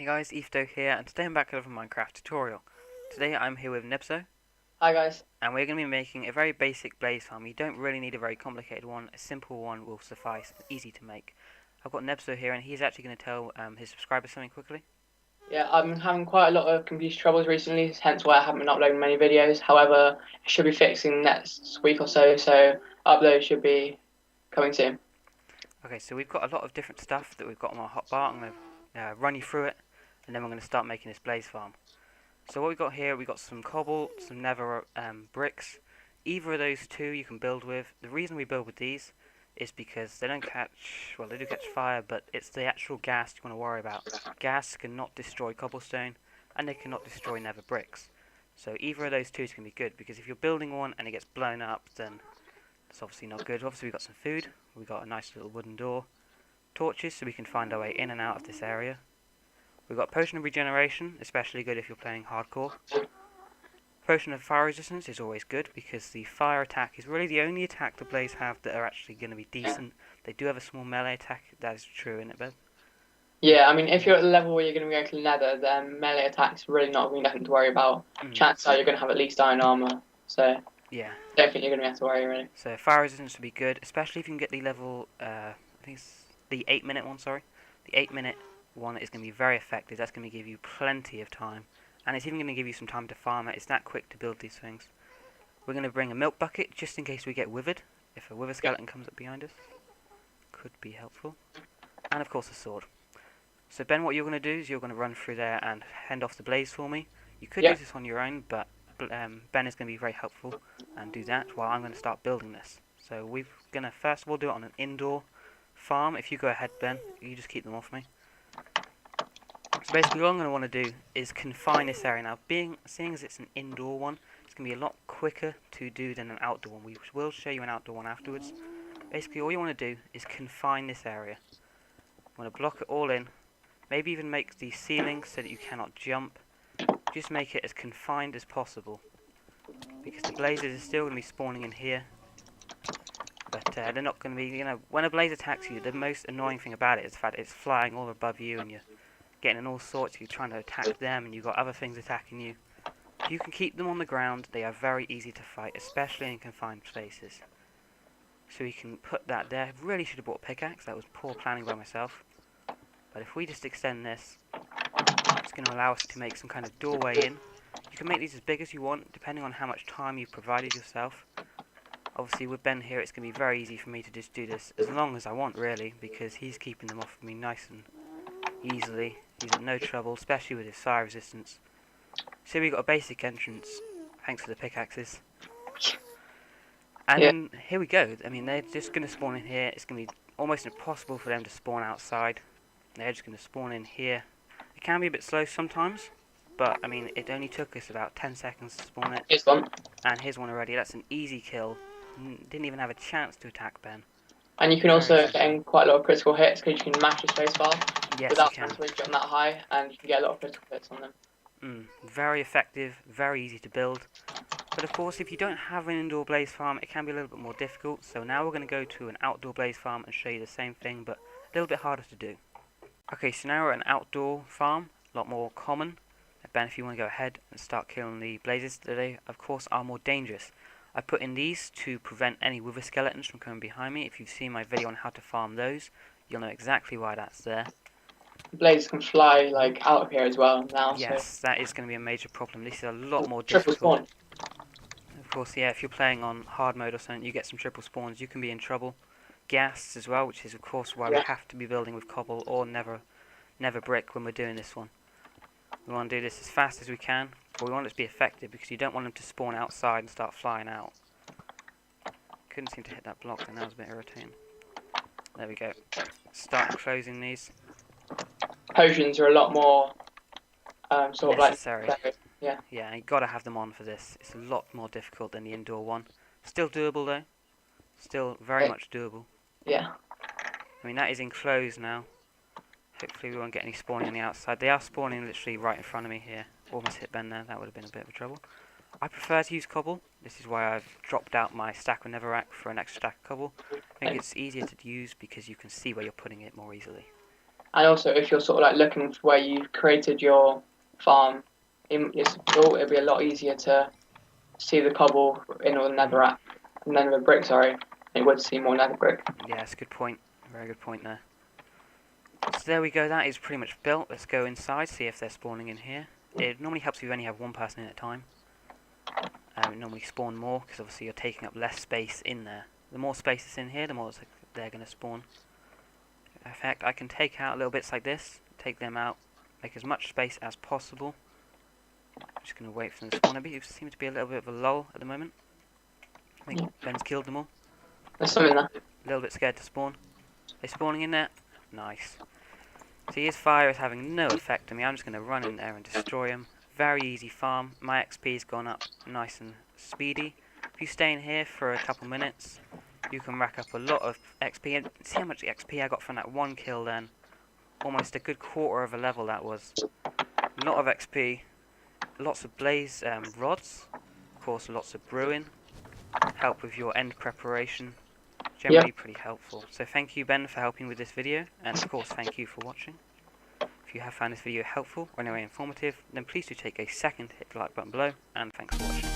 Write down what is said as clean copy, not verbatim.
guys, EthDo here, and today I'm back with a Minecraft tutorial. Today I'm here with Nebzo, Hi guys. and we're going to be making a very basic blaze farm. You don't really need a very complicated one, a simple one will suffice, easy to make. I've got Nebzo here, and he's actually going to tell his subscribers something quickly. Yeah, I've been having quite a lot of computer troubles recently, hence why I haven't been uploading many videos. However, it should be fixing next week or so, so upload should be coming soon. Okay, so we've got a lot of different stuff that we've got on our hotbar. I'm going to run you through it, and then we're going to start making this blaze farm. So what we've got here, we've got some cobble, some nether bricks. Either of those two you can build with. The reason we build with these is because they don't catch, well, they do catch fire, but it's the actual gas you want to worry about. Gas cannot destroy cobblestone, and they cannot destroy nether bricks. So either of those two is going to be good, because if you're building one and it gets blown up, then it's obviously not good. Obviously we've got some food, we've got a nice little wooden door, torches so we can find our way in and out of this area. We've got Potion of Regeneration, especially good if you're playing hardcore. Potion of Fire Resistance is always good because the fire attack is really the only attack the Blaze have that are actually going to be decent. They do have a small melee attack, that is true, isn't it, Ben? Yeah, I mean, if you're at the level where you're going to be going to nether, then melee attacks really not going to be nothing to worry about. Chances are you're going to have at least iron armor, so yeah, don't think you're going to have to worry really. So Fire Resistance would be good, especially if you can get the level, I think it's the 8-minute one, sorry. The 8-minute one is going to be very effective, that's going to give you plenty of time. And it's even going to give you some time to farm it. It's that quick to build these things. We're going to bring a milk bucket just in case we get withered. If a wither skeleton comes up behind us, could be helpful. And of course a sword. So Ben, what you're going to do is you're going to run through there and hand off the blaze for me. You could do this on your own, but Ben is going to be very helpful and do that while I'm going to start building this. So we're going to first of all do it on an indoor farm. If you go ahead, Ben, you just keep them off me. So basically what I'm going to want to do is confine this area. Now, seeing as it's an indoor one, it's going to be a lot quicker to do than an outdoor one. We will show you an outdoor one afterwards. Basically all you want to do is confine this area. I'm going to block it all in. Maybe even make the ceiling so that you cannot jump. Just make it as confined as possible. Because the blazes are still going to be spawning in here. But they're not going to be, when a blaze attacks you, the most annoying thing about it is the fact it's flying all above you and you're getting in all sorts, you're trying to attack them and you've got other things attacking you. If you can keep them on the ground, they are very easy to fight, especially in confined spaces. So we can put that there. Really should have brought a pickaxe, that was poor planning by myself. But if we just extend this, it's going to allow us to make some kind of doorway in. You can make these as big as you want, depending on how much time you've provided yourself. Obviously with Ben here, it's going to be very easy for me to just do this as long as I want, really, because he's keeping them off of me nice and easily. He's at no trouble, especially with his fire resistance. So we've got a basic entrance, thanks for the pickaxes. And here we go. I mean, they're just going to spawn in here. It's going to be almost impossible for them to spawn outside. They're just going to spawn in here. It can be a bit slow sometimes, but I mean, it only took us about 10 seconds to spawn it. Here's one. And here's one already. That's an easy kill. Didn't even have a chance to attack Ben. And you can also get in quite a lot of critical hits because you can mash the spacebar without having to jump that high, and you can get a lot of critical hits on them. Very effective, very easy to build. But of course, if you don't have an indoor blaze farm, it can be a little bit more difficult. So now we're going to go to an outdoor blaze farm and show you the same thing, but a little bit harder to do. Okay, so now we're at an outdoor farm, a lot more common. Ben, if you want to go ahead and start killing the blazes today, of course, are more dangerous. I put in these to prevent any wither skeletons from coming behind me. If you've seen my video on how to farm those, you'll know exactly why that's there. Blazes can fly like out of here as well now. Yes, so that is going to be a major problem. This is a lot more triple difficult. Spawn. Of course, yeah, if you're playing on hard mode or something, you get some triple spawns, you can be in trouble. Gas as well, which is of course why we have to be building with cobble or never brick when we're doing this one. We want to do this as fast as we can, but we want it to be effective because you don't want them to spawn outside and start flying out. Couldn't seem to hit that block, and that was a bit irritating. There we go. Start closing these. Potions are a lot more sort necessary. of like Yeah, you gotta have them on for this. It's a lot more difficult than the indoor one. Still doable though. Still very much doable. Yeah. I mean, that is enclosed now. Hopefully we won't get any spawning on the outside. They are spawning literally right in front of me here. Almost hit Ben there. That would have been a bit of trouble. I prefer to use cobble. This is why I've dropped out my stack of netherrack for an extra stack of cobble. I think it's easier to use because you can see where you're putting it more easily. And also, if you're sort of like looking for where you've created your farm, it'll be a lot easier to see the cobble in all the netherrack, and then the brick, sorry, it would see more nether brick. Yeah, that's a good point. Very good point there. So there we go, that is pretty much built. Let's go inside, see if they're spawning in here. It normally helps if you only have one person in at a time. It normally spawn more, because obviously you're taking up less space in there. The more space is in here, the more they're going to spawn. In fact, I can take out little bits like this, take them out, make as much space as possible. I'm just going to wait for them to spawn. It seems to be a little bit of a lull at the moment. I think Ben's killed them all. There's some in there. A little bit scared to spawn. They spawning in there? Nice. See, his fire is having no effect on me. I'm just going to run in there and destroy him. Very easy farm. My XP's gone up nice and speedy. If you stay in here for a couple minutes, you can rack up a lot of XP. And see how much XP I got from that one kill then? Almost a good quarter of a level that was. A lot of XP. Lots of blaze rods. Of course, lots of brewing. Help with your end preparation. Generally pretty helpful. So thank you, Ben, for helping with this video, and of course thank you for watching. If you have found this video helpful or in any way informative, then please do take a second to hit the like button below, and thanks for watching.